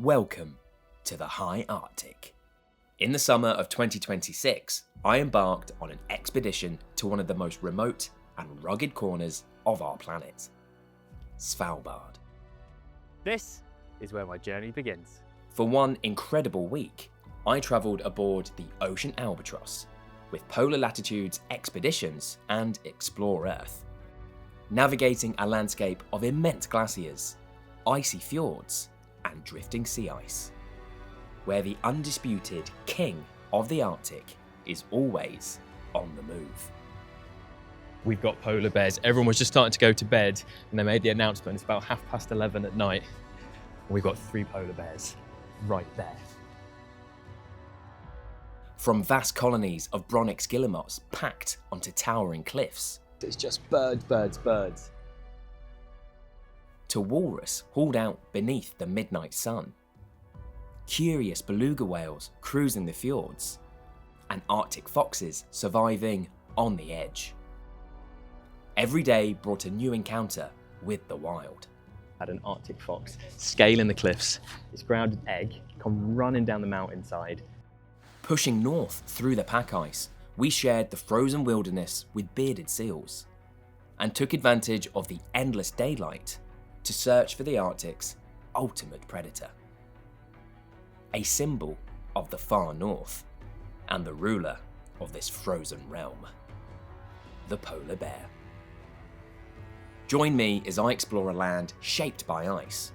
Welcome to the High Arctic. In the summer of 2026, I embarked on an expedition to one of the most remote and rugged corners of our planet, Svalbard. This is where my journey begins. For one incredible week, I travelled aboard the Ocean Albatros with Polar Latitudes Expeditions and Explore Earth, navigating a landscape of immense glaciers, icy fjords, and drifting sea ice, where the undisputed king of the Arctic is always on the move. We've got polar bears. Everyone was just starting to go to bed and they made the announcement. It's about 11:30 at night. We've got 3 polar bears right there. From vast colonies of Bronix guillemots packed onto towering cliffs, It's just birds, birds, birds. to walrus hauled out beneath the midnight sun, curious beluga whales cruising the fjords, and Arctic foxes surviving on the edge. Every day brought a new encounter with the wild. Had an Arctic fox scaling the cliffs, its grounded egg come running down the mountainside. Pushing north through the pack ice, we shared the frozen wilderness with bearded seals, and took advantage of the endless daylight to search for the Arctic's ultimate predator. A symbol of the far north, and the ruler of this frozen realm, the polar bear. Join me as I explore a land shaped by ice,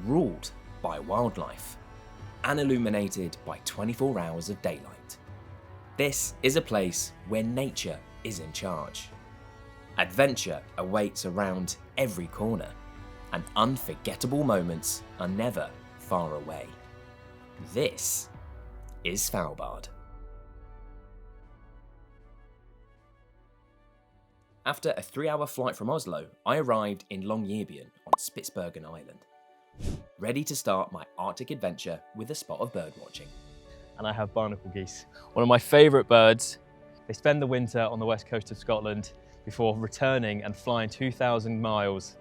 ruled by wildlife, and illuminated by 24 hours of daylight. This is a place where nature is in charge. Adventure awaits around every corner, and unforgettable moments are never far away. This is Svalbard. After a 3-hour flight from Oslo, I arrived in Longyearbyen on Spitsbergen Island, ready to start my Arctic adventure with a spot of birdwatching. And I have barnacle geese, one of my favourite birds. They spend the winter on the west coast of Scotland before returning and flying 2,000 miles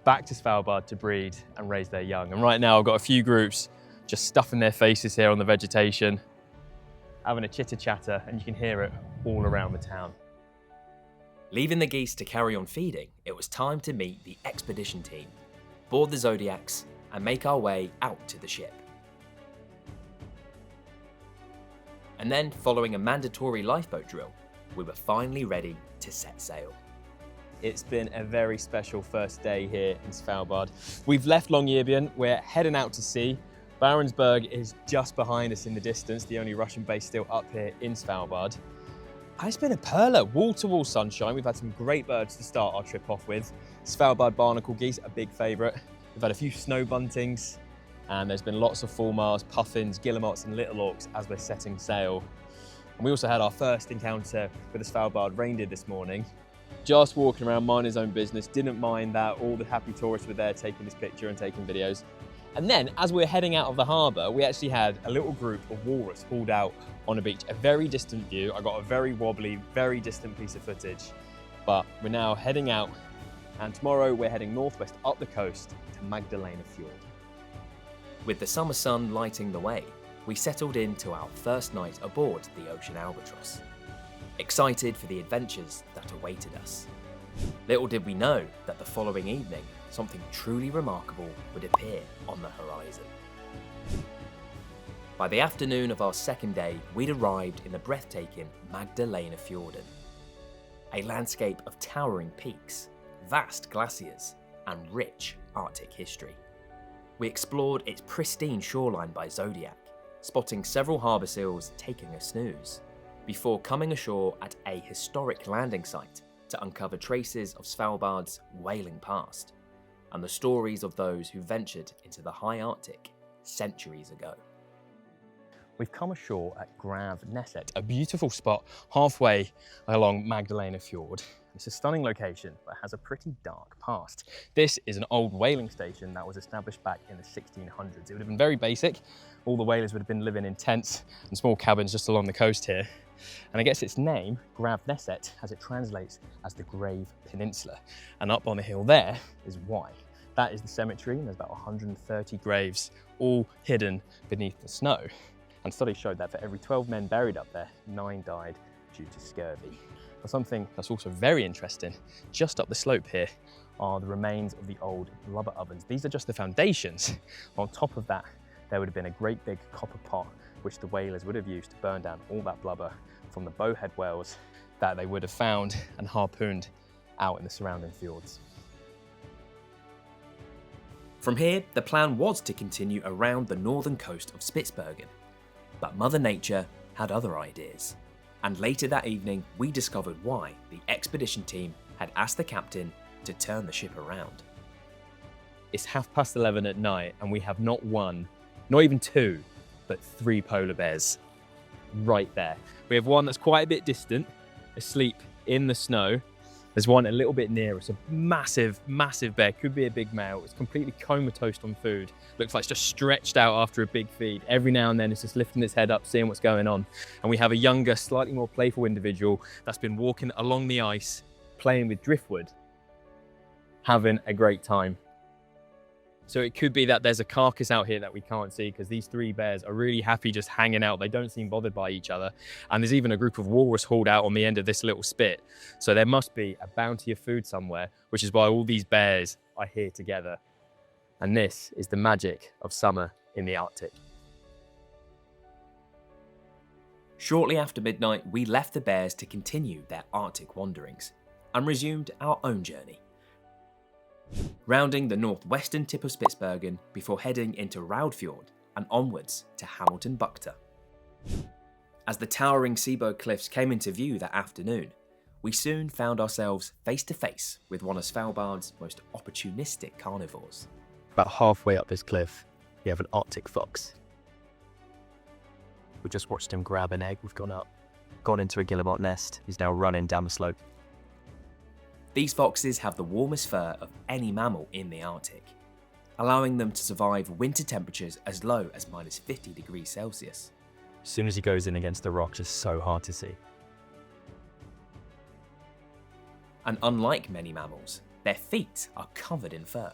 back to Svalbard to breed and raise their young. And right now I've got a few groups just stuffing their faces here on the vegetation, having a chitter chatter, and you can hear it all around the town. Leaving the geese to carry on feeding, it was time to meet the expedition team, board the Zodiacs, and make our way out to the ship. And then, following a mandatory lifeboat drill, we were finally ready to set sail. It's been a very special first day here in Svalbard. We've left Longyearbyen, we're heading out to sea. Barentsburg is just behind us in the distance, the only Russian base still up here in Svalbard. And it's been a perler, wall-to-wall sunshine. We've had some great birds to start our trip off with. Svalbard barnacle geese, a big favourite. We've had a few snow buntings, and there's been lots of fulmars, puffins, guillemots and little auks as we're setting sail. And we also had our first encounter with a Svalbard reindeer this morning. Just walking around, minding his own business, didn't mind that all the happy tourists were there taking this picture and taking videos. And then, as we were heading out of the harbour, we actually had a little group of walrus hauled out on a beach, a very distant view. I got a very wobbly, very distant piece of footage, but we're now heading out, and tomorrow we're heading northwest up the coast to Magdalenefjorden. With the summer sun lighting the way, we settled into our first night aboard the Ocean Albatros, excited for the adventures that awaited us. Little did we know that the following evening, something truly remarkable would appear on the horizon. By the afternoon of our second day, we'd arrived in the breathtaking Magdalenefjorden, a landscape of towering peaks, vast glaciers, and rich Arctic history. We explored its pristine shoreline by Zodiac, spotting several harbour seals taking a snooze, before coming ashore at a historic landing site to uncover traces of Svalbard's whaling past, and the stories of those who ventured into the high Arctic centuries ago. We've come ashore at Gravneset, a beautiful spot halfway along Magdalenefjord. It's a stunning location, but has a pretty dark past. This is an old whaling station that was established back in the 1600s. It would have been very basic. All the whalers would have been living in tents and small cabins just along the coast here. And I guess its name, Gravneset, as it translates as the Grave Peninsula. And up on the hill there is why. That is the cemetery, and there's about 130 graves, all hidden beneath the snow. And studies showed that for every 12 men buried up there, 9 died due to scurvy. But something that's also very interesting, just up the slope here, are the remains of the old blubber ovens. These are just the foundations. On top of that, there would have been a great big copper pot, which the whalers would have used to burn down all that blubber from the bowhead whales that they would have found and harpooned out in the surrounding fjords. From here, the plan was to continue around the northern coast of Spitsbergen, but Mother Nature had other ideas. And later that evening, we discovered why the expedition team had asked the captain to turn the ship around. It's 11:30 at night, and we have not one, not even two, but 3 polar bears right there. We have one that's quite a bit distant, asleep in the snow. There's one a little bit nearer. It's a massive, massive bear. Could be a big male. It's completely comatose on food. Looks like it's just stretched out after a big feed. Every now and then it's just lifting its head up, seeing what's going on. And we have a younger, slightly more playful individual that's been walking along the ice, playing with driftwood, having a great time. So it could be that there's a carcass out here that we can't see, because these 3 bears are really happy just hanging out. They don't seem bothered by each other. And there's even a group of walrus hauled out on the end of this little spit. So there must be a bounty of food somewhere, which is why all these bears are here together. And this is the magic of summer in the Arctic. Shortly after midnight, we left the bears to continue their Arctic wanderings and resumed our own journey, rounding the northwestern tip of Spitsbergen before heading into Leifdefjorden and onwards to Hamiltonbukta. As the towering seabird cliffs came into view that afternoon, we soon found ourselves face to face with one of Svalbard's most opportunistic carnivores. About halfway up this cliff, we have an Arctic fox. We just watched him grab an egg. We've gone into a guillemot nest. He's now running down the slope. These foxes have the warmest fur of any mammal in the Arctic, allowing them to survive winter temperatures as low as -50 degrees Celsius. As soon as he goes in against the rocks, it's so hard to see. And unlike many mammals, their feet are covered in fur,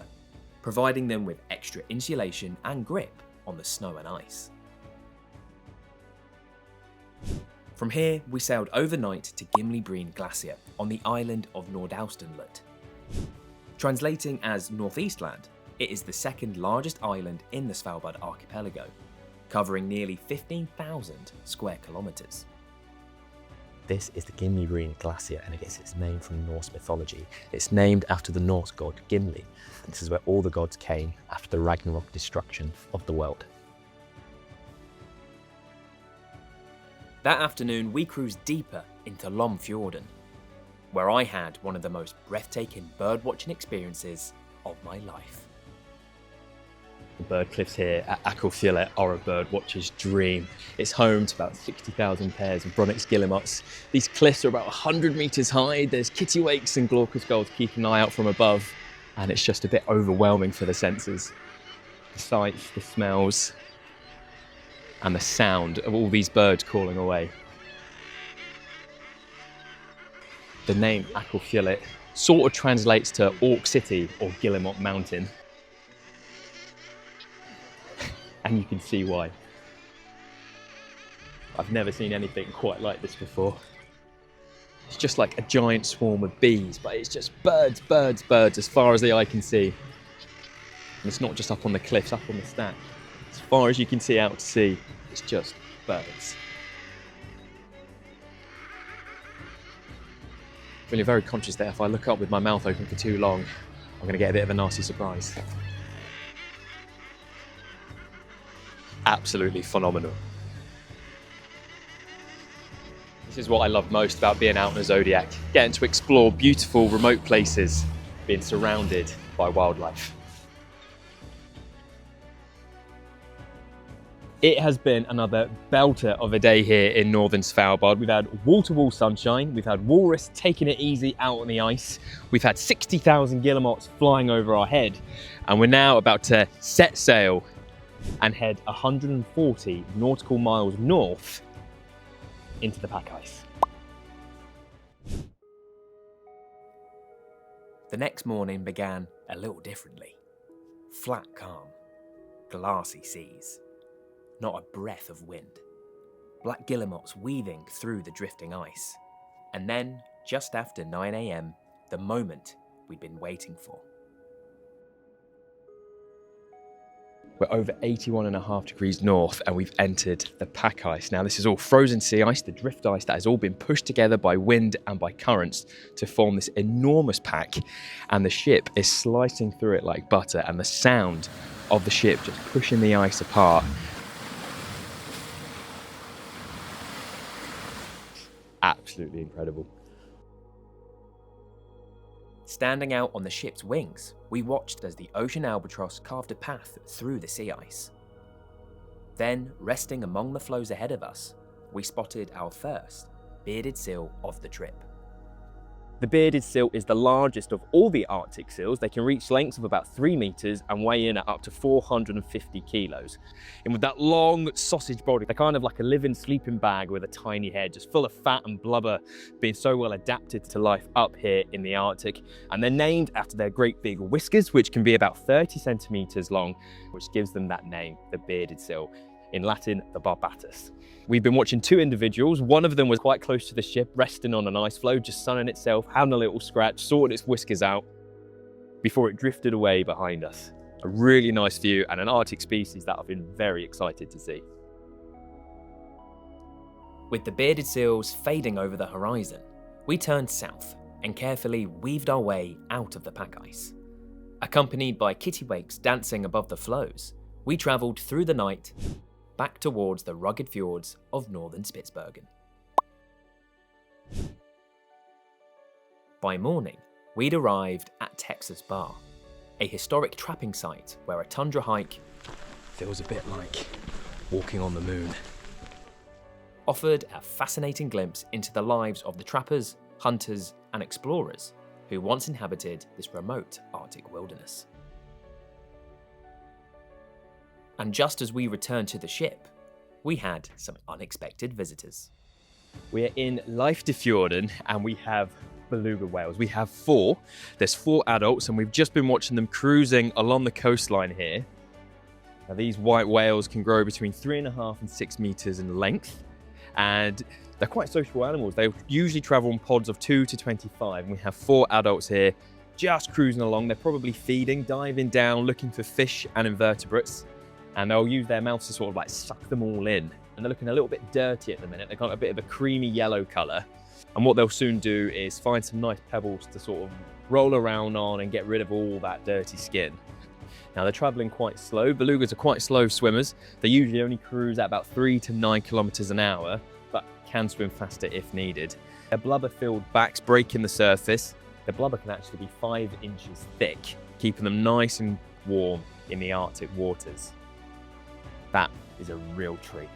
providing them with extra insulation and grip on the snow and ice. From here, we sailed overnight to Gimlebreen Glacier on the island of Ny-Ålesund. Translating as Northeast Land, it is the second largest island in the Svalbard archipelago, covering nearly 15,000 square kilometres. This is the Gimlebreen Glacier, and it gets its name from Norse mythology. It's named after the Norse god Gimli. This is where all the gods came after the Ragnarok destruction of the world. That afternoon, we cruised deeper into Longyearbyen, where I had one of the most breathtaking bird-watching experiences of my life. The bird cliffs here at Alkefjellet are a bird watcher's dream. It's home to about 60,000 pairs of Bronix guillemots. These cliffs are about 100 metres high. There's kittiwakes and glaucous gulls keeping an eye out from above, and it's just a bit overwhelming for the senses. The sights, the smells, and the sound of all these birds calling away. The name Alkefjellet sort of translates to Orc City or Guillemot Mountain. And you can see why. I've never seen anything quite like this before. It's just like a giant swarm of bees, but it's just birds, birds, birds as far as the eye can see. And it's not just up on the cliffs, up on the stack. As far as you can see out to sea, it's just birds. Feeling very conscious that if I look up with my mouth open for too long, I'm going to get a bit of a nasty surprise. Absolutely phenomenal. This is what I love most about being out in a Zodiac, getting to explore beautiful remote places, being surrounded by wildlife. It has been another belter of a day here in northern Svalbard. We've had wall-to-wall sunshine, we've had walrus taking it easy out on the ice, we've had 60,000 guillemots flying over our head, and we're now about to set sail and head 140 nautical miles north into the pack ice. The next morning began a little differently. flat calm, glassy seas, not a breath of wind, black guillemots weaving through the drifting ice, and then, just after 9 AM, the moment we'd been waiting for. We're over 81.5 degrees north and we've entered the pack ice. Now this is all frozen sea ice, the drift ice that has all been pushed together by wind and by currents to form this enormous pack, and the ship is slicing through it like butter, and the sound of the ship just pushing the ice apart. Absolutely incredible. Standing out on the ship's wings, we watched as the Ocean Albatros carved a path through the sea ice. Then, resting among the floes ahead of us, we spotted our first bearded seal of the trip. The bearded seal is the largest of all the Arctic seals. They can reach lengths of about 3 meters and weigh in at up to 450 kilos. And with that long sausage body, they're kind of like a living sleeping bag with a tiny head, just full of fat and blubber, being so well adapted to life up here in the Arctic. And they're named after their great big whiskers, which can be about 30 centimeters long, which gives them that name, the bearded seal. In Latin, the barbatus. We've been watching 2 individuals. One of them was quite close to the ship, resting on an ice floe, just sunning itself, having a little scratch, sorted its whiskers out before it drifted away behind us. A really nice view and an Arctic species that I've been very excited to see. With the bearded seals fading over the horizon, we turned south and carefully weaved our way out of the pack ice. Accompanied by kittiwakes dancing above the floes, we travelled through the night back towards the rugged fjords of northern Spitsbergen. By morning, we'd arrived at Texas Bar, a historic trapping site where a tundra hike Feels a bit like walking on the moon. offered a fascinating glimpse into the lives of the trappers, hunters, and explorers who once inhabited this remote Arctic wilderness. And just as we returned to the ship, we had some unexpected visitors. We're in Leifdefjorden and we have beluga whales. We have 4. There's 4 adults and we've just been watching them cruising along the coastline here. Now these white whales can grow between 3.5 and 6 meters in length, and they're quite social animals. They usually travel in pods of 2 to 25. And we have 4 adults here just cruising along. They're probably feeding, diving down, looking for fish and invertebrates. And they'll use their mouths to sort of like suck them all in. And they're looking a little bit dirty at the minute. They've got a bit of a creamy yellow colour. And what they'll soon do is find some nice pebbles to sort of roll around on and get rid of all that dirty skin. Now they're travelling quite slow. Belugas are quite slow swimmers. They usually only cruise at about 3 to 9 kilometers an hour, but can swim faster if needed. Their blubber-filled backs breaking the surface. Their blubber can actually be 5 inches thick, keeping them nice and warm in the Arctic waters. That is a real treat.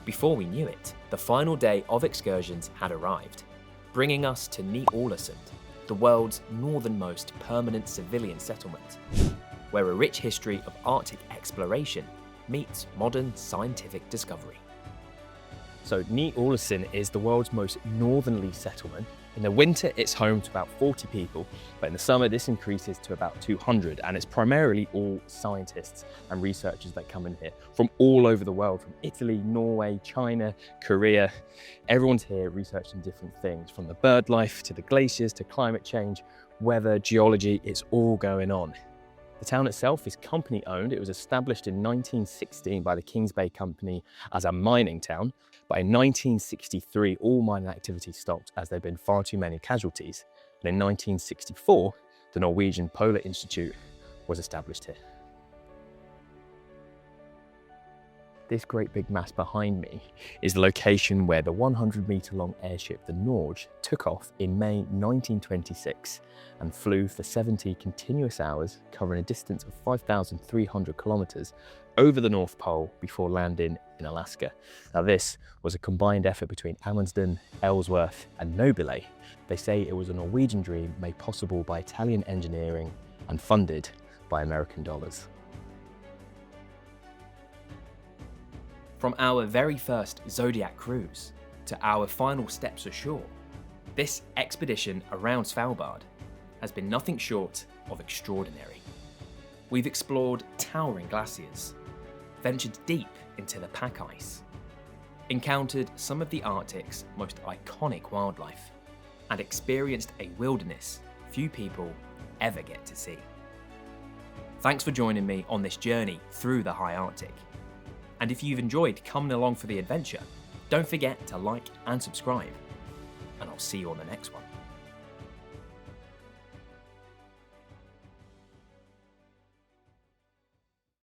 Before we knew it, the final day of excursions had arrived, bringing us to Ny-Ålesund, the world's northernmost permanent civilian settlement, where a rich history of Arctic exploration meets modern scientific discovery. So Ny-Ålesund is the world's most northerly settlement. In the winter, it's home to about 40 people, but in the summer, this increases to about 200, and it's primarily all scientists and researchers that come in here from all over the world, from Italy, Norway, China, Korea. Everyone's here researching different things, from the bird life to the glaciers to climate change, weather, geology, it's all going on. The town itself is company owned. It was established in 1916 by the Kings Bay Company as a mining town. But in 1963, all mining activity stopped as there had been far too many casualties. And in 1964, the Norwegian Polar Institute was established here. This great big mass behind me is the location where the 100-meter long airship, the Norge, took off in May 1926 and flew for 70 continuous hours, covering a distance of 5,300 kilometers over the North Pole before landing in Alaska. Now this was a combined effort between Amundsen, Ellsworth and Nobile. They say it was a Norwegian dream made possible by Italian engineering and funded by American dollars. From our very first Zodiac cruise to our final steps ashore, this expedition around Svalbard has been nothing short of extraordinary. We've explored towering glaciers, ventured deep into the pack ice, encountered some of the Arctic's most iconic wildlife, and experienced a wilderness few people ever get to see. Thanks for joining me on this journey through the high Arctic. And if you've enjoyed coming along for the adventure, don't forget to like and subscribe. And I'll see you on the next one.